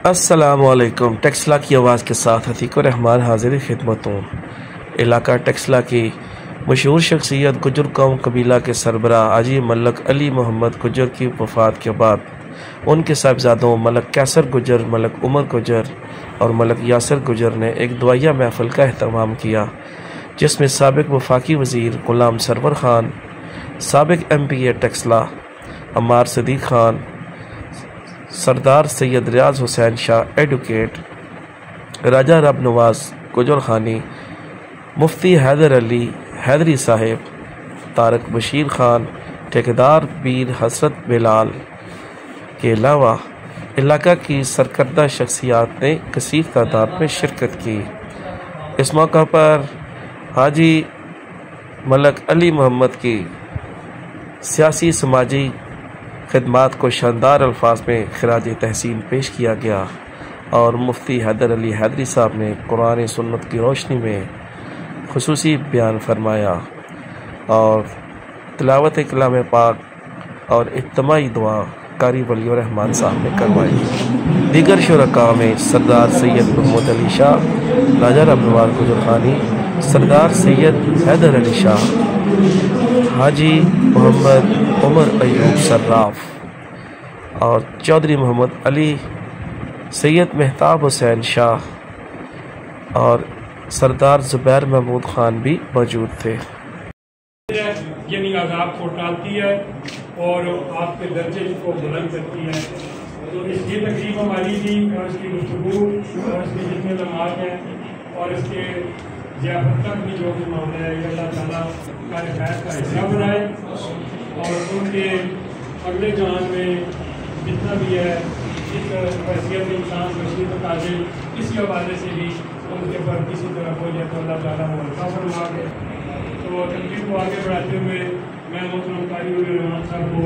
السلام علیکم۔ ٹیکسلا کی آواز کے ساتھ عتیق الرحمان حاضر خدمت ہوں۔ علاقہ ٹیکسلا کی مشہور شخصیت گجر قوم قبیلہ کے سربراہ حاجی ملک علی محمد گجر کی وفات کے بعد ان کے صاحبزادوں ملک کیسر گجر، ملک عمر گجر اور ملک یاسر گجر نے ایک دعائیہ محفل کا اہتمام کیا، جس میں سابق وفاقی وزیر غلام سرور خان، سابق MP ٹیکسلا عمار صدیق خان، سردار سید ریاض حسین شاہ ایڈوکیٹ، راجہ رب نواز گجر خانی، مفتی حیدر علی حیدری صاحب، طارق بشیر خان، ٹھیکیدار پیر حضرت بلال کے علاوہ علاقہ کی سرکردہ شخصیات نے کثیر تعداد میں شرکت کی۔ اس موقع پر حاجی ملک علی محمد کی سیاسی سماجی خدمات کو شاندار الفاظ میں خراج تحسین پیش کیا گیا اور مفتی حیدر علی حیدری صاحب نے قرآن سنت کی روشنی میں خصوصی بیان فرمایا اور تلاوت کلام پاک اور اجتماعی دعا قاری ولی الرحمان صاحب نے کروائی۔ دیگر شرکاء میں سردار سید محمد علی شاہ، راجہ رب نواز گجر خانی، سردار سید حیدر علی شاہ، حاجی محمد عمر ایوب صراف اور چودھری محمد علی، سید مہتاب حسین شاہ اور سردار زبیر محمود خان بھی موجود تھے۔ یعنی عذاب کو ٹالتی ہے اور آپ کے درجے کو بلند کرتی ہے۔ تو یہ تقریب ہماری تھی اور اس کی گفتگو اور اس کے جتنے لمحات ہیں اور اس کے ضیافت تک بھی جو بھی معاملہ ہے، یہ اللہ تعالیٰ کار خیر کا حصہ بنائے اور ان کے اگلے جہان میں جتنا بھی ہے اس حیثیت انسان بشیر قابل کسی حوالے سے بھی ان کے پر کسی طرح ہو جائے تو اللہ تعالیٰ وہ ہلکا فرما دے۔ تو تقریب کو آگے بڑھاتے ہوئے میں محترم قاری ولی الرحمان صاحب کو